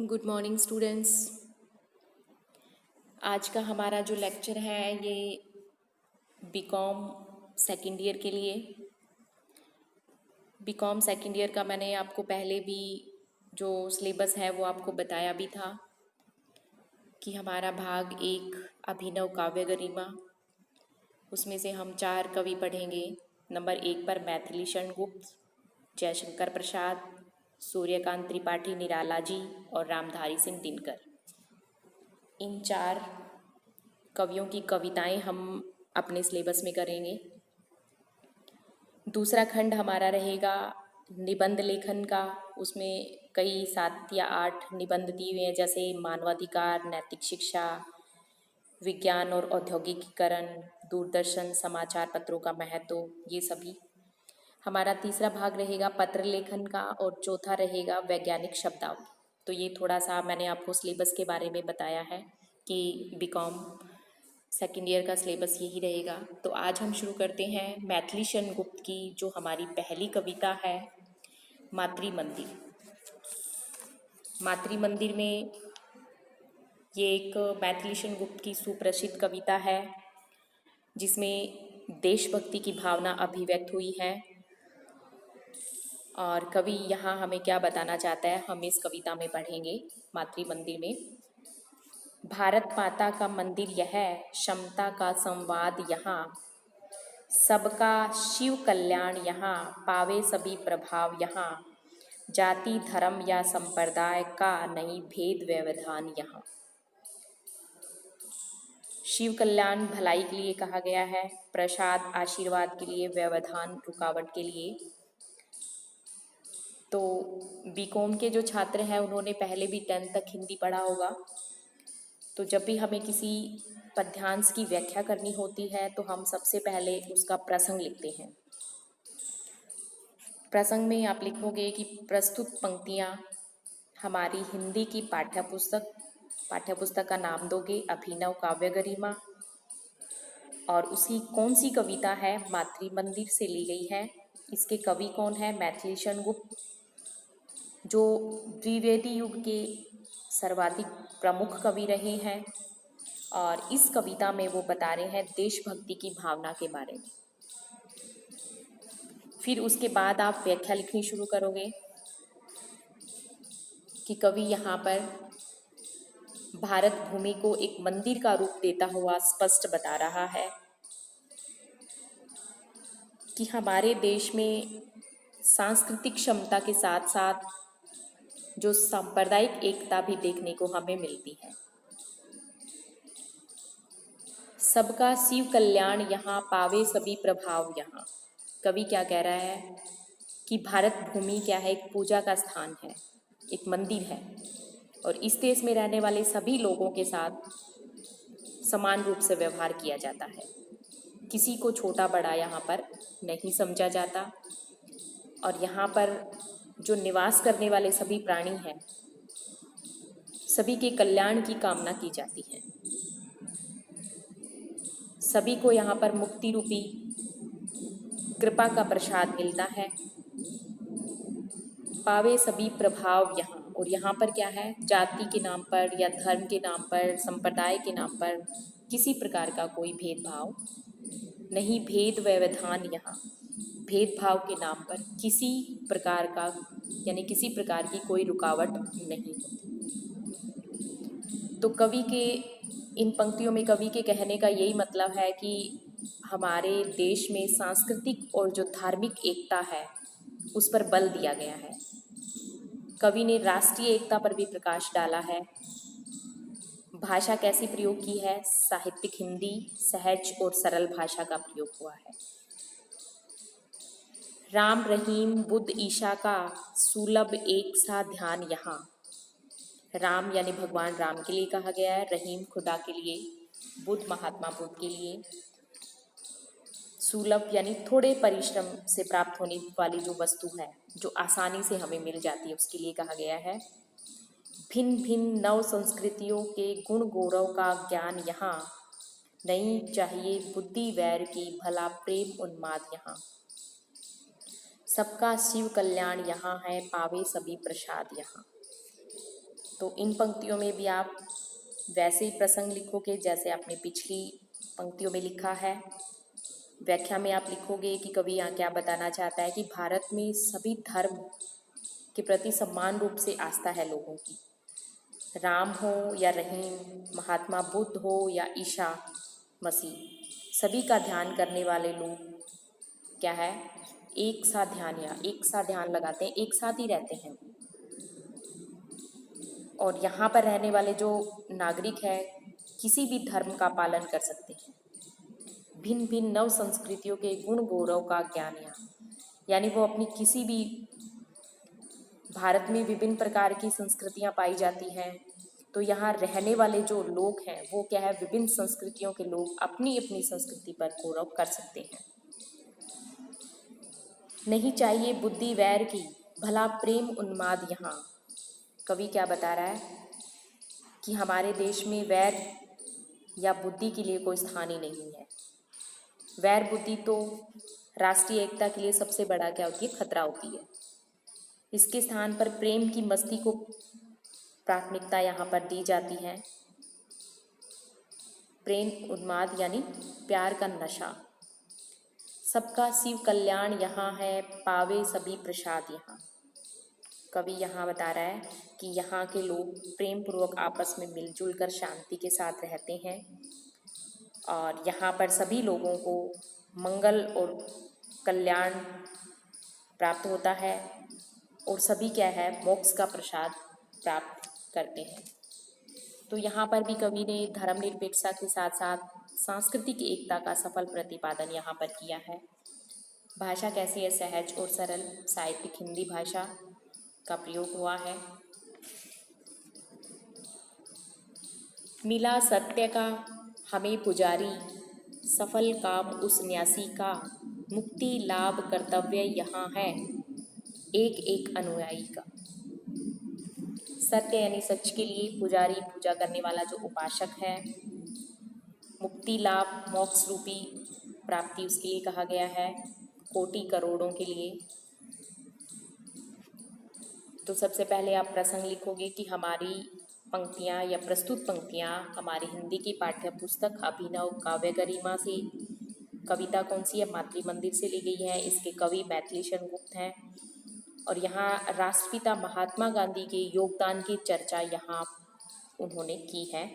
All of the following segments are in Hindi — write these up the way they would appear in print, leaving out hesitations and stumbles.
Good morning students. आज का हमारा जो लेक्चर है ये बीकॉम सेकेंड ईयर के लिए। बीकॉम सेकेंड ईयर का मैंने आपको पहले भी जो सिलेबस है वो आपको बताया भी था कि हमारा भाग एक अभिनव काव्य गरिमा, उसमें से हम 4 कवि पढ़ेंगे। नंबर 1 पर मैथिली शरण गुप्त, जयशंकर प्रसाद, सूर्यकांत त्रिपाठी निराला जी और रामधारी सिंह दिनकर। इन 4 कवियों की कविताएं हम अपने सिलेबस में करेंगे। दूसरा खंड हमारा रहेगा निबंध लेखन का। उसमें कई 7 या 8 निबंध दिए हुए हैं, जैसे मानवाधिकार, नैतिक शिक्षा, विज्ञान और औद्योगिकीकरण, दूरदर्शन, समाचार पत्रों का महत्व, ये सभी। हमारा तीसरा भाग रहेगा पत्र लेखन का और चौथा रहेगा वैज्ञानिक शब्दावली। तो ये थोड़ा सा मैंने आपको सिलेबस के बारे में बताया है कि बीकॉम सेकेंड ईयर का सिलेबस यही रहेगा। तो आज हम शुरू करते हैं मैथिली शरण गुप्त की जो हमारी पहली कविता है, मातृ मंदिर। मातृ मंदिर में ये एक मैथिली शरण गुप्त की सुप्रसिद्ध कविता है जिसमें देशभक्ति की भावना अभिव्यक्त हुई है। और कवि यहाँ हमें क्या बताना चाहता है, हम इस कविता में पढ़ेंगे। मातृ मंदिर में भारत माता का मंदिर यह, क्षमता का संवाद यहाँ, सबका शिव कल्याण यहाँ, पावे सभी प्रभाव यहाँ, जाति धर्म या संप्रदाय का नहीं भेद व्यवधान यहाँ। शिव कल्याण भलाई के लिए कहा गया है, प्रसाद आशीर्वाद के लिए, व्यवधान रुकावट के लिए। तो बीकॉम के जो छात्र हैं उन्होंने पहले भी 10th तक हिंदी पढ़ा होगा। तो जब भी हमें किसी पद्यांश की व्याख्या करनी होती है तो हम सबसे पहले उसका प्रसंग लिखते हैं। प्रसंग में आप लिखोगे कि प्रस्तुत पंक्तियाँ हमारी हिंदी की पाठ्यपुस्तक का नाम दोगे, अभिनव काव्य गरिमा, और उसी कौन सी कविता है, मातृ मंदिर से ली गई है। इसके कवि कौन है, मैथिली शरण गुप्त, जो द्विवेदी युग के सर्वाधिक प्रमुख कवि रहे हैं। और इस कविता में वो बता रहे हैं देशभक्ति की भावना के बारे में। फिर उसके बाद आप व्याख्या लिखनी शुरू करोगे कि कवि यहाँ पर भारत भूमि को एक मंदिर का रूप देता हुआ स्पष्ट बता रहा है कि हमारे देश में सांस्कृतिक क्षमता के साथ साथ जो सांप्रदायिक एकता भी देखने को हमें मिलती है। सबका शिव कल्याण यहाँ, पावे सभी प्रभाव यहाँ। कवि क्या कह रहा है कि भारत भूमि क्या है, एक पूजा का स्थान है, एक मंदिर है, और इस देश में रहने वाले सभी लोगों के साथ समान रूप से व्यवहार किया जाता है। किसी को छोटा बड़ा यहाँ पर नहीं समझा जाता, और यहाँ पर जो निवास करने वाले सभी प्राणी हैं सभी के कल्याण की कामना की जाती है। सभी को यहाँ पर मुक्ति रूपी कृपा का प्रसाद मिलता है, पावे सभी प्रभाव यहाँ। और यहाँ पर क्या है, जाति के नाम पर या धर्म के नाम पर, संप्रदाय के नाम पर किसी प्रकार का कोई भेदभाव नहीं, भेद व्यवधान यहाँ, भेदभाव के नाम पर किसी प्रकार का यानी किसी प्रकार की कोई रुकावट नहीं होती। तो कवि के इन पंक्तियों में कवि के कहने का यही मतलब है कि हमारे देश में सांस्कृतिक और जो धार्मिक एकता है उस पर बल दिया गया है। कवि ने राष्ट्रीय एकता पर भी प्रकाश डाला है। भाषा कैसी प्रयोग की है, साहित्यिक हिंदी, सहज और सरल भाषा का प्रयोग हुआ है। राम रहीम बुद्ध ईशा का सुलभ एक सा ध्यान यहाँ। राम यानी भगवान राम के लिए कहा गया है, रहीम खुदा के लिए, बुद्ध महात्मा बुद्ध के लिए, सुलभ यानी थोड़े परिश्रम से प्राप्त होने वाली जो वस्तु है जो आसानी से हमें मिल जाती है उसके लिए कहा गया है। भिन्न भिन्न नव संस्कृतियों के गुण गौरव का ज्ञान यहाँ, नहीं चाहिए बुद्धि वैर की, भला प्रेम उन्माद यहाँ। सबका शिव कल्याण यहाँ है, पावे सभी प्रसाद यहाँ। तो इन पंक्तियों में भी आप वैसे ही प्रसंग लिखोगे जैसे आपने पिछली पंक्तियों में लिखा है। व्याख्या में आप लिखोगे कि कवि यहाँ क्या बताना चाहता है कि भारत में सभी धर्म के प्रति समान रूप से आस्था है लोगों की। राम हो या रहीम, महात्मा बुद्ध हो या ईसा मसीह, सभी का ध्यान करने वाले लोग क्या है, एक साथ ध्यान लगाते हैं, एक साथ ही रहते हैं। और यहाँ पर रहने वाले जो नागरिक है किसी भी धर्म का पालन कर सकते हैं। भिन्न भिन्न नव संस्कृतियों के गुण गौरव का ज्ञान यहाँ, यानी वो अपनी किसी भी, भारत में विभिन्न प्रकार की संस्कृतियाँ पाई जाती हैं, तो यहाँ रहने वाले जो लोग हैं वो क्या है, विभिन्न संस्कृतियों के लोग अपनी अपनी संस्कृति पर गौरव कर सकते हैं। नहीं चाहिए बुद्धि वैर की, भला प्रेम उन्माद यहाँ। कवि क्या बता रहा है कि हमारे देश में वैर या बुद्धि के लिए कोई स्थान ही नहीं है। वैर बुद्धि तो राष्ट्रीय एकता के लिए सबसे बड़ा क्या होती है, खतरा होती है। इसके स्थान पर प्रेम की मस्ती को प्राथमिकता यहाँ पर दी जाती है। प्रेम उन्माद यानी प्यार का नशा। सबका शिव कल्याण यहाँ है, पावे सभी प्रसाद यहाँ। कवि यहाँ बता रहा है कि यहाँ के लोग प्रेम पूर्वक आपस में मिलजुल कर शांति के साथ रहते हैं और यहाँ पर सभी लोगों को मंगल और कल्याण प्राप्त होता है और सभी क्या है, मोक्ष का प्रसाद प्राप्त करते हैं। तो यहाँ पर भी कवि ने धर्मनिरपेक्षता के साथ साथ सांस्कृतिक एकता का सफल प्रतिपादन यहाँ पर किया है। भाषा कैसी है, सहज और सरल साहित्यिक हिंदी भाषा का प्रयोग हुआ है। मिला सत्य का हमें पुजारी, सफल काम उस न्यासी का, मुक्ति लाभ कर्तव्य यहाँ है, एक एक अनुयायी का। सत्य यानी सच के लिए, पुजारी पूजा करने वाला जो उपासक है, मुक्ति लाभ मोक्ष रूपी प्राप्ति उसके लिए कहा गया है, कोटि करोड़ों के लिए। तो सबसे पहले आप प्रसंग लिखोगे कि हमारी पंक्तियाँ या प्रस्तुत पंक्तियाँ हमारी हिंदी की पाठ्य पुस्तक अभिनव काव्य गरिमा से, कविता कौन सी है, मातृ मंदिर से ली गई है। इसके कवि मैथिली शरण गुप्त हैं और यहाँ राष्ट्रपिता महात्मा गांधी के योगदान की चर्चा यहाँ उन्होंने की है।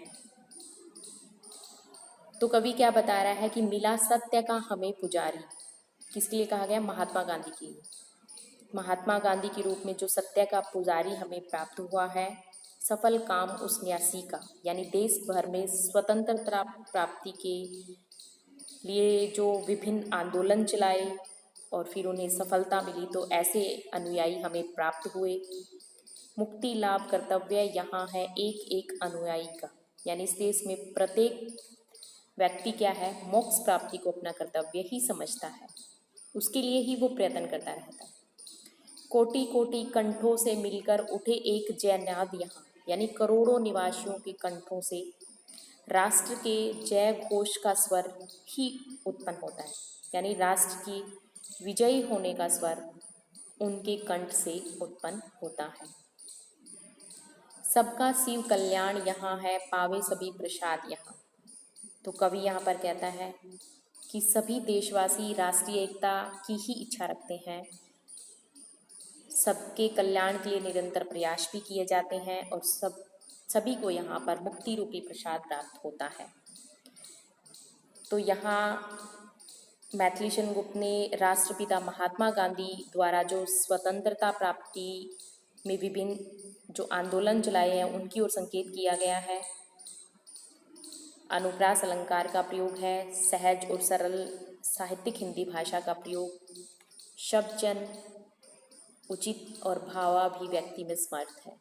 तो कवि क्या बता रहा है कि मिला सत्य का हमें पुजारी, किसके लिए कहा गया, महात्मा गांधी के लिए। महात्मा गांधी के रूप में जो सत्य का पुजारी हमें प्राप्त हुआ है, सफल काम उस न्यासी का, यानी देश भर में स्वतंत्रता प्राप्ति के लिए जो विभिन्न आंदोलन चलाए और फिर उन्हें सफलता मिली, तो ऐसे अनुयायी हमें प्राप्त हुए। मुक्ति लाभ कर्तव्य यहाँ है, एक एक अनुयायी का, यानी इस देश में प्रत्येक व्यक्ति क्या है, मोक्ष प्राप्ति को अपना कर्तव्य ही समझता है, उसके लिए ही वो प्रयत्न करता रहता है। कोटि कोटि कंठों से मिलकर उठे एक जयनाद यहाँ, यानी करोड़ों निवासियों के कंठों से राष्ट्र के जय घोष का स्वर ही उत्पन्न होता है, यानी राष्ट्र की विजयी होने का स्वर उनके कंठ से उत्पन्न होता है। सबका शिव कल्याण यहाँ है, पावे सभी प्रसाद यहाँ। तो कवि यहाँ पर कहता है कि सभी देशवासी राष्ट्रीय एकता की ही इच्छा रखते हैं, सबके कल्याण के लिए निरंतर प्रयास भी किए जाते हैं और सभी को यहाँ पर मुक्ति रूपी प्रसाद प्राप्त होता है। तो यहाँ मैथिली शरण गुप्त ने राष्ट्रपिता महात्मा गांधी द्वारा जो स्वतंत्रता प्राप्ति में विभिन्न जो आंदोलन चलाए हैं उनकी ओर संकेत किया गया है। अनुप्रास अलंकार का प्रयोग है, सहज और सरल साहित्यिक हिंदी भाषा का प्रयोग, शब्दजन उचित और भावाभिव्यक्ति में समर्थ है।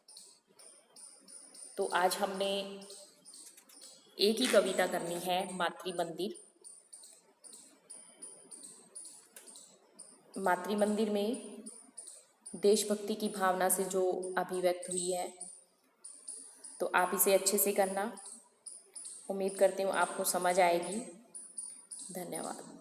तो आज हमने एक ही कविता करनी है, मातृ मंदिर। मातृ मंदिर में देशभक्ति की भावना से जो अभिव्यक्त हुई है, तो आप इसे अच्छे से करना। उम्मीद करती हूँ आपको समझ आएगी। धन्यवाद।